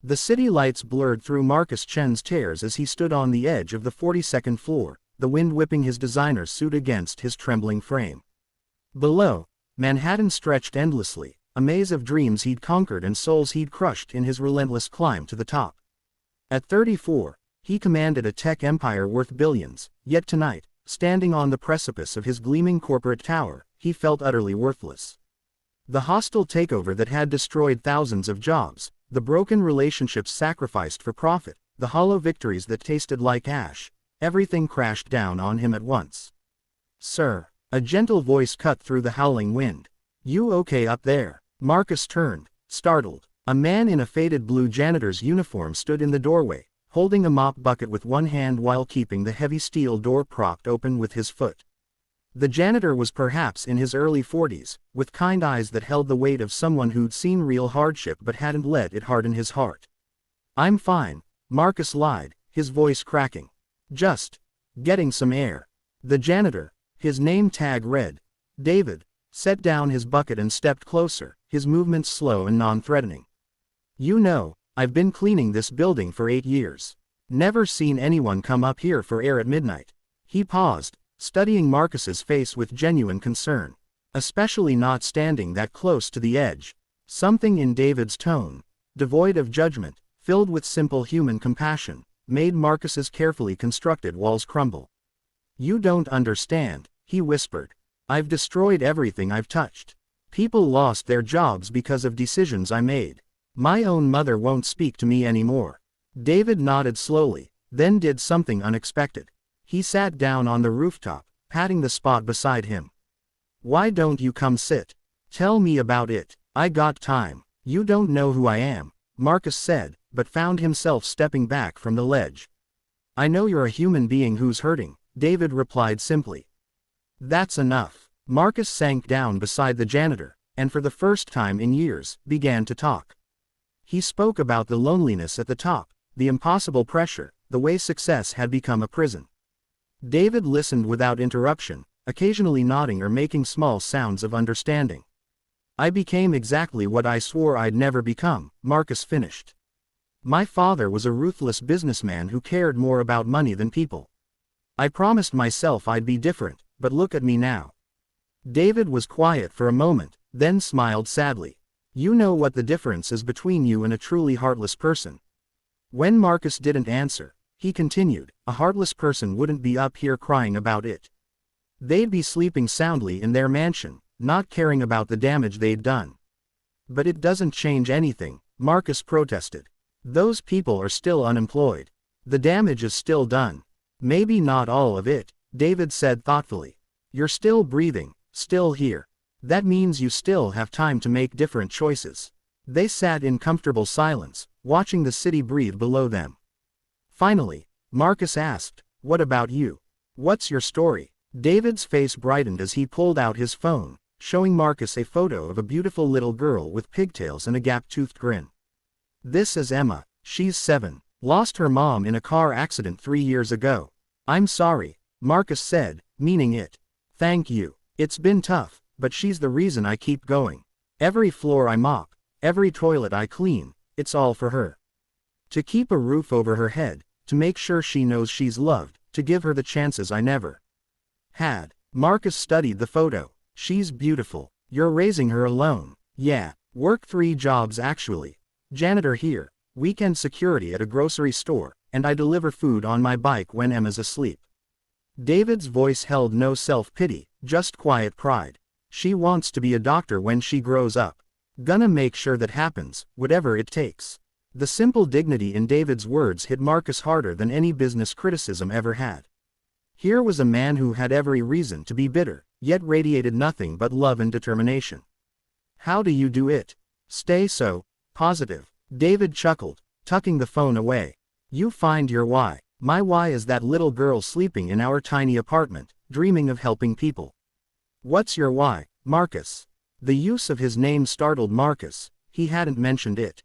The city lights blurred through Marcus Chen's tears as he stood on the edge of the 42nd floor, the wind whipping his designer suit against his trembling frame. Below, Manhattan stretched endlessly, a maze of dreams he'd conquered and souls he'd crushed in his relentless climb to the top. At 34, he commanded a tech empire worth billions, yet tonight, standing on the precipice of his gleaming corporate tower, he felt utterly worthless. The hostile takeover that had destroyed thousands of jobs, the broken relationships sacrificed for profit, the hollow victories that tasted like ash, everything crashed down on him at once. "Sir," a gentle voice cut through the howling wind. "You okay up there?" Marcus turned, startled. A man in a faded blue janitor's uniform stood in the doorway, holding a mop bucket with one hand while keeping the heavy steel door propped open with his foot. The janitor was perhaps in his early 40s, with kind eyes that held the weight of someone who'd seen real hardship but hadn't let it harden his heart. "I'm fine," Marcus lied, his voice cracking. "Just getting some air." The janitor, his name tag read David, set down his bucket and stepped closer, his movements slow and non-threatening. "You know, I've been cleaning this building for 8 years. Never seen anyone come up here for air at midnight." He paused, studying Marcus's face with genuine concern. Especially not standing that close to the edge. Something in David's tone, devoid of judgment, filled with simple human compassion, made Marcus's carefully constructed walls crumble. "You don't understand," he whispered. "I've destroyed everything I've touched. People lost their jobs because of decisions I made. My own mother won't speak to me anymore." David nodded slowly, then did something unexpected. He sat down on the rooftop, patting the spot beside him. "Why don't you come sit? Tell me about it. I got time." "You don't know who I am," Marcus said, but found himself stepping back from the ledge. "I know you're a human being who's hurting," David replied simply. "That's enough." Marcus sank down beside the janitor, and for the first time in years, began to talk. He spoke about the loneliness at the top, the impossible pressure, the way success had become a prison. David listened without interruption, occasionally nodding or making small sounds of understanding. "I became exactly what I swore I'd never become," Marcus finished. "My father was a ruthless businessman who cared more about money than people. I promised myself I'd be different, but look at me now." David was quiet for a moment, then smiled sadly. "You know what the difference is between you and a truly heartless person." When Marcus didn't answer, he continued, "A heartless person wouldn't be up here crying about it. They'd be sleeping soundly in their mansion, not caring about the damage they'd done." "But it doesn't change anything," Marcus protested. "Those people are still unemployed. The damage is still done." "Maybe not all of it," David said thoughtfully. "You're still breathing, still here. That means you still have time to make different choices." They sat in comfortable silence, watching the city breathe below them. Finally, Marcus asked, "What about you? What's your story?" David's face brightened as he pulled out his phone, showing Marcus a photo of a beautiful little girl with pigtails and a gap-toothed grin. "This is Emma, she's 7. Lost her mom in a car accident 3 years ago." "I'm sorry," Marcus said, meaning it. "Thank you. It's been tough, but she's the reason I keep going. Every floor I mop, every toilet I clean, it's all for her. To keep a roof over her head, to make sure she knows she's loved, to give her the chances I never had." Marcus studied the photo. "She's beautiful. You're raising her alone." "Yeah. Work 3 jobs actually. Janitor here, weekend security at a grocery store, and I deliver food on my bike when Emma's asleep." David's voice held no self-pity, just quiet pride. "She wants to be a doctor when she grows up. Gonna make sure that happens, whatever it takes." The simple dignity in David's words hit Marcus harder than any business criticism ever had. Here was a man who had every reason to be bitter, yet radiated nothing but love and determination. "How do you do it? Stay so positive?" David chuckled, tucking the phone away. "You find your why." "My why is that little girl sleeping in our tiny apartment, dreaming of helping people." "What's your why, Marcus?" The use of his name startled Marcus, he hadn't mentioned it.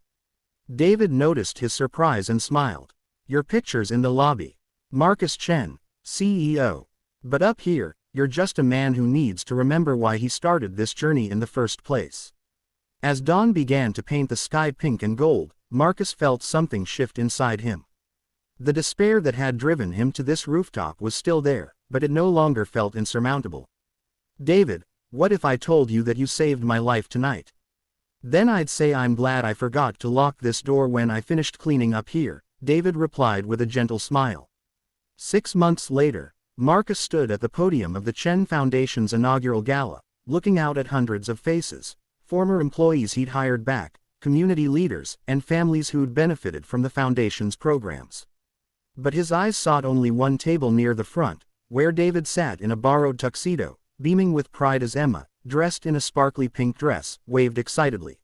David noticed his surprise and smiled. "Your picture's in the lobby. Marcus Chen, CEO. But up here, you're just a man who needs to remember why he started this journey in the first place." As dawn began to paint the sky pink and gold, Marcus felt something shift inside him. The despair that had driven him to this rooftop was still there, but it no longer felt insurmountable. "David, what if I told you that you saved my life tonight? Then I'd say I'm glad I forgot to lock this door when I finished cleaning up here," David replied with a gentle smile. 6 months later, Marcus stood at the podium of the Chen Foundation's inaugural gala, looking out at hundreds of faces, former employees he'd hired back, community leaders, and families who'd benefited from the foundation's programs. But his eyes sought only one table near the front, where David sat in a borrowed tuxedo, beaming with pride as Emma, dressed in a sparkly pink dress, waved excitedly.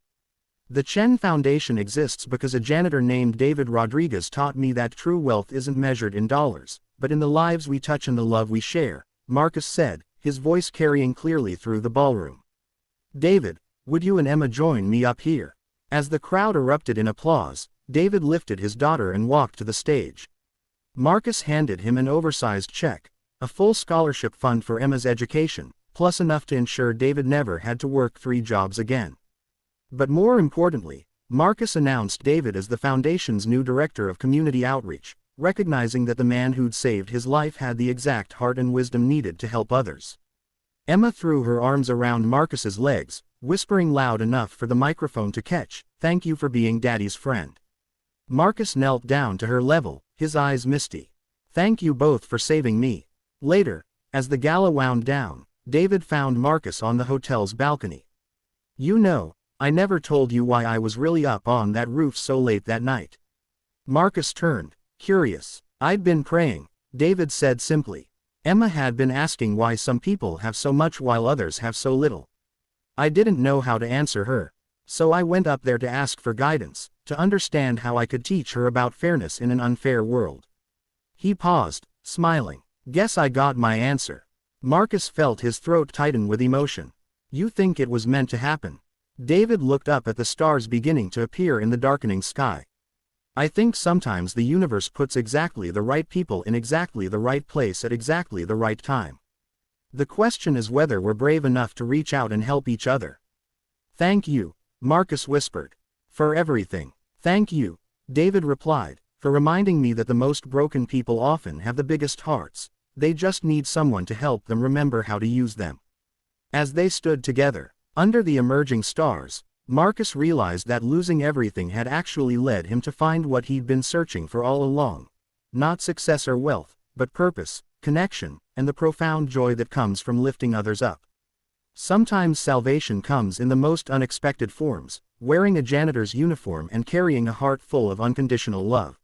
"The Chen Foundation exists because a janitor named David Rodriguez taught me that true wealth isn't measured in dollars, but in the lives we touch and the love we share," Marcus said, his voice carrying clearly through the ballroom. "David, would you and Emma join me up here?" As the crowd erupted in applause, David lifted his daughter and walked to the stage. Marcus handed him an oversized check, a full scholarship fund for Emma's education, plus enough to ensure David never had to work 3 jobs again. But more importantly, Marcus announced David as the foundation's new director of community outreach, recognizing that the man who'd saved his life had the exact heart and wisdom needed to help others. Emma threw her arms around Marcus's legs, whispering loud enough for the microphone to catch, "Thank you for being Daddy's friend." Marcus knelt down to her level, his eyes misty. "Thank you both for saving me." Later, as the gala wound down, David found Marcus on the hotel's balcony. "You know, I never told you why I was really up on that roof so late that night." Marcus turned, curious. "I'd been praying," David said simply. Emma had been asking why some people have so much while others have so little. "I didn't know how to answer her. So I went up there to ask for guidance, to understand how I could teach her about fairness in an unfair world." He paused, smiling. "Guess I got my answer." Marcus felt his throat tighten with emotion. "You think it was meant to happen?" David looked up at the stars beginning to appear in the darkening sky. "I think sometimes the universe puts exactly the right people in exactly the right place at exactly the right time. The question is whether we're brave enough to reach out and help each other." "Thank you," Marcus whispered. "For everything." "Thank you," David replied, "for reminding me that the most broken people often have the biggest hearts. They just need someone to help them remember how to use them." As they stood together, under the emerging stars, Marcus realized that losing everything had actually led him to find what he'd been searching for all along. Not success or wealth, but purpose, connection, and the profound joy that comes from lifting others up. Sometimes salvation comes in the most unexpected forms, wearing a janitor's uniform and carrying a heart full of unconditional love.